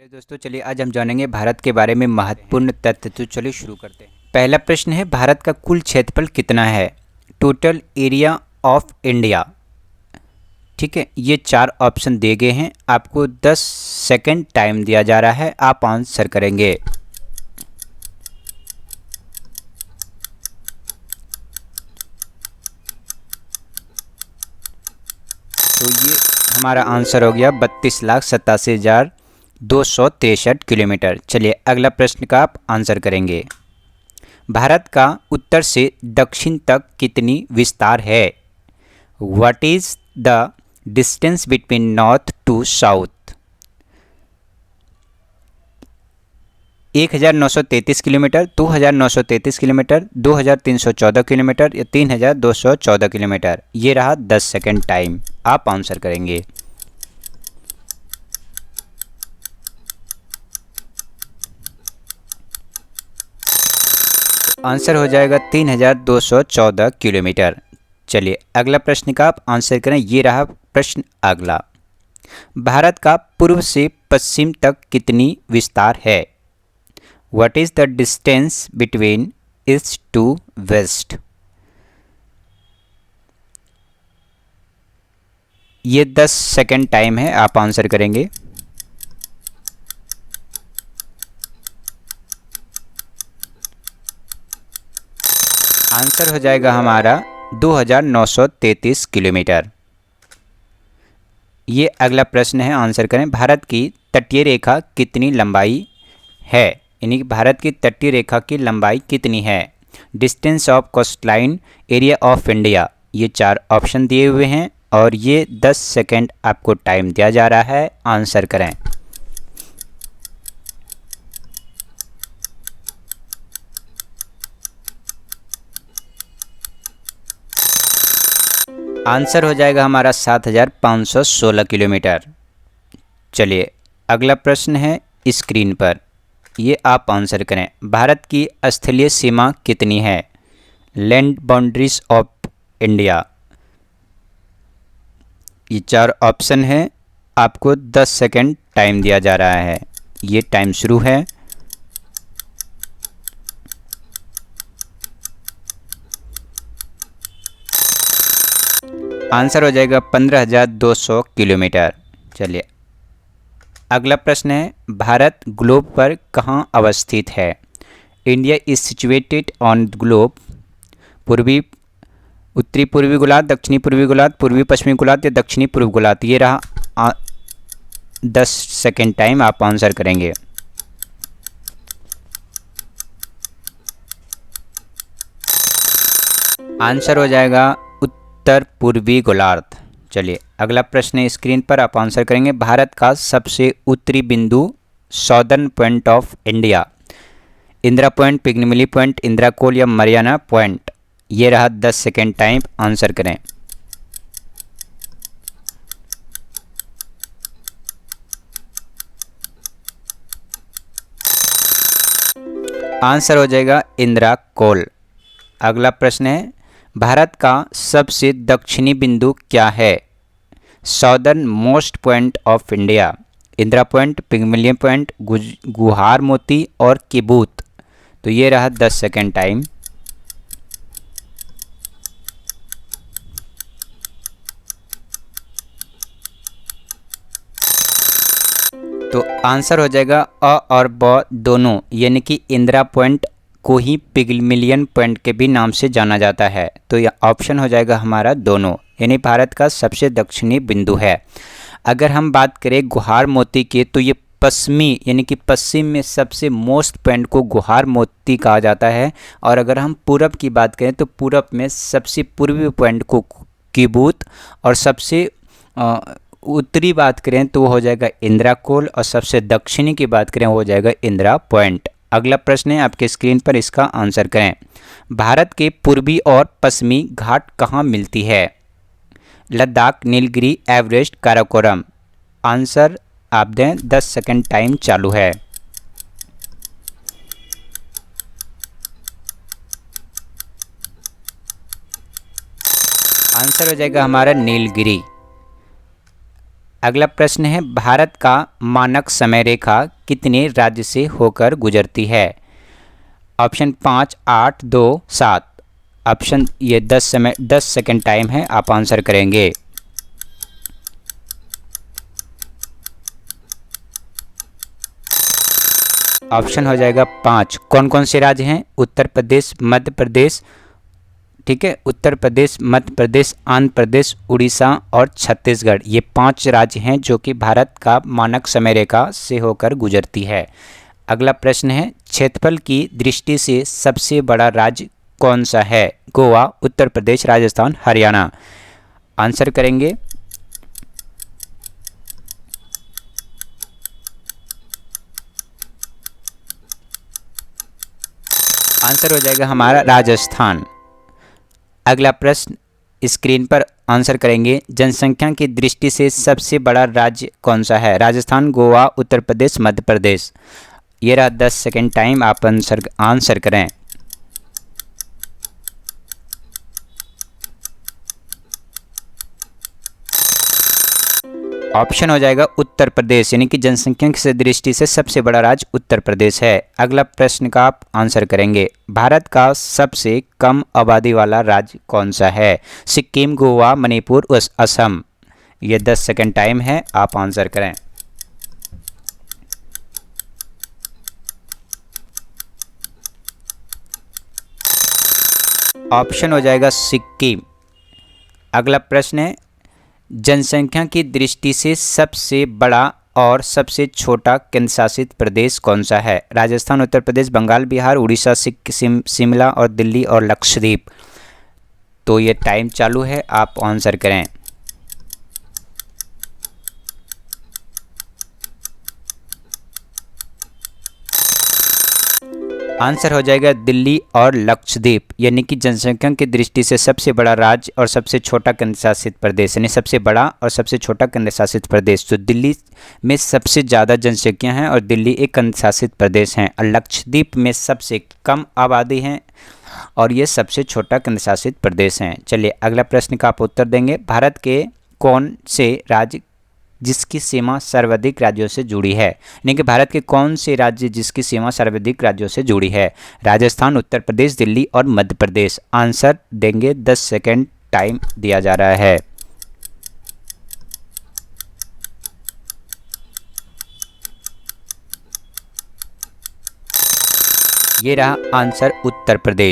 दोस्तों चलिए आज हम जानेंगे भारत के बारे में महत्वपूर्ण तथ्य। तो चलिए शुरू करते हैं। पहला प्रश्न है, भारत का कुल क्षेत्रफल कितना है? Total area of India. ठीक है, ये 4 ऑप्शन दिए गए हैं। आपको 10 सेकंड टाइम दिया जा रहा है, आप आंसर करेंगे। तो ये हमारा आंसर हो गया 32,87,263 किलोमीटर। चलिए अगला प्रश्न का आप आंसर करेंगे। भारत का उत्तर से दक्षिण तक कितनी विस्तार है? What is the distance between north to south? 1933 kilometre, 2933 kilometre, 2314 kilometre या 3214 किलोमीटर। ये रहा 10 सेकेंड टाइम, आप आंसर करेंगे। आंसर हो जाएगा 3214 किलोमीटर। चलिए अगला प्रश्न का आप आंसर करें। ये रहा प्रश्न अगला। भारत का पूर्व से पश्चिम तक कितनी विस्तार है? What is the distance between east to west? ये 10 सेकेंड टाइम है, आप आंसर करेंगे। आंसर हो जाएगा हमारा 2933 किलोमीटर। ये अगला प्रश्न है, आंसर करें। भारत की तटीय रेखा कितनी लंबाई है? यानी कि भारत की तटीय रेखा की लंबाई कितनी है? Distance of coastline area of India. ये 4 ऑप्शन दिए हुए हैं और ये 10 सेकेंड आपको टाइम दिया जा रहा है, आंसर करें। आंसर हो जाएगा हमारा 7516 किलोमीटर। चलिए अगला प्रश्न है स्क्रीन पर, ये आप आंसर करें। भारत की स्थलीय सीमा कितनी है? Land boundaries of India. ये 4 ऑप्शन है, आपको 10 सेकेंड टाइम दिया जा रहा है। ये टाइम शुरू है। आंसर हो जाएगा 15,200 किलोमीटर। चलिए अगला प्रश्न है, भारत ग्लोब पर कहाँ अवस्थित है? India is situated on globe. पूर्वी उत्तरी पूर्वी गोलार्ध, दक्षिणी पूर्वी गोलार्ध, पूर्वी पश्चिमी गोलार्ध या दक्षिणी पूर्व गोलार्ध। ये रहा 10 सेकेंड टाइम, आप आंसर करेंगे। आंसर हो जाएगा उत्तर पूर्वी गोलार्ध। चलिए अगला प्रश्न है स्क्रीन पर, आप आंसर करेंगे। भारत का सबसे उत्तरी बिंदु southern point of India. Indira point, Pygmalion point, Indira Col या मरियाना पॉइंट। ये रहा 10 सेकेंड टाइम, आंसर करें। आंसर हो जाएगा इंदिरा कोल। अगला प्रश्न है, भारत का सबसे दक्षिणी बिंदु क्या है? Southern most point of India. Indira point, Pygmalion point, गुहार मोती और किबूत। तो ये रहा 10 सेकेंड टाइम। तो आंसर हो जाएगा अ और ब दोनों, यानी कि इंदिरा पॉइंट को ही पिग्मिलियन पॉइंट के भी नाम से जाना जाता है। तो यह ऑप्शन हो जाएगा हमारा दोनों, यानी भारत का सबसे दक्षिणी बिंदु है। अगर हम बात करें गुहार मोती की, तो ये पश्चिमी यानी कि पश्चिम में सबसे मोस्ट पॉइंट को गुहार मोती कहा जाता है। और अगर हम पूरब की बात करें तो पूरब में सबसे पूर्वी पॉइंट को किबूत, और सबसे उत्तरी बात करें तो वो हो जाएगा इंदिरा कोल, और सबसे दक्षिणी की बात करें वो हो जाएगा इंदिरा पॉइंट। अगला प्रश्न है आपके स्क्रीन पर, इसका आंसर करें। भारत के पूर्वी और पश्चिमी घाट कहाँ मिलती है? लद्दाख, नीलगिरी, एवरेस्ट, काराकोरम। आंसर आप दें, 10 सेकेंड टाइम चालू है। आंसर हो जाएगा हमारा नीलगिरी। अगला प्रश्न है, भारत का मानक समय रेखा कितने राज्य से होकर गुजरती है? ऑप्शन 5, 8, 2, 7। ऑप्शन ये 10 सेकेंड टाइम है, आप आंसर करेंगे। ऑप्शन हो जाएगा 5। कौन कौन से राज्य हैं? उत्तर प्रदेश, मध्य प्रदेश, ठीक है, उत्तर प्रदेश, मध्य प्रदेश, आंध्र प्रदेश, उड़ीसा और छत्तीसगढ़। ये 5 राज्य हैं जो कि भारत का मानक समय रेखा से होकर गुजरती है। अगला प्रश्न है, क्षेत्रफल की दृष्टि से सबसे बड़ा राज्य कौन सा है? गोवा, उत्तर प्रदेश, राजस्थान, हरियाणा। आंसर करेंगे। आंसर हो जाएगा हमारा राजस्थान। अगला प्रश्न स्क्रीन पर आंसर करेंगे, जनसंख्या की दृष्टि से सबसे बड़ा राज्य कौन सा है? राजस्थान, गोवा, उत्तर प्रदेश, मध्य प्रदेश। ये रहा 10 सेकेंड टाइम, आप आंसर करें। ऑप्शन हो जाएगा उत्तर प्रदेश, यानी कि जनसंख्या की दृष्टि से सबसे बड़ा राज्य उत्तर प्रदेश है। अगला प्रश्न का आप आंसर करेंगे, भारत का सबसे कम आबादी वाला राज्य कौन सा है? सिक्किम, गोवा, मणिपुर, असम। ये 10 सेकेंड टाइम है, आप आंसर करें। ऑप्शन हो जाएगा सिक्किम। अगला प्रश्न है, जनसंख्या की दृष्टि से सबसे बड़ा और सबसे छोटा केंद्रशासित प्रदेश कौन सा है? राजस्थान, उत्तर प्रदेश, बंगाल, बिहार, उड़ीसा, सिक्किम, शिमला और दिल्ली और लक्षद्वीप। तो ये टाइम चालू है, आप आंसर करें। आंसर हो जाएगा दिल्ली और लक्षद्वीप, यानी कि जनसंख्या की दृष्टि से सबसे बड़ा राज्य और सबसे छोटा केंद्र शासित प्रदेश, यानी सबसे बड़ा और सबसे छोटा केंद्र शासित प्रदेश। तो दिल्ली में सबसे ज़्यादा जनसंख्या है और दिल्ली एक केंद्र शासित प्रदेश है, और लक्षद्वीप में सबसे कम आबादी है और ये सबसे छोटा केंद्र शासित प्रदेश हैं। चलिए अगला प्रश्न का आप उत्तर देंगे, भारत के कौन से राज्य जिसकी सीमा सर्वाधिक राज्यों से जुड़ी है? यानी कि भारत के कौन से राज्य जिसकी सीमा सर्वाधिक राज्यों से जुड़ी है? राजस्थान, उत्तर प्रदेश, दिल्ली और मध्य प्रदेश। आंसर देंगे, 10 सेकेंड टाइम दिया जा रहा है। ये रहा आंसर, उत्तर प्रदेश।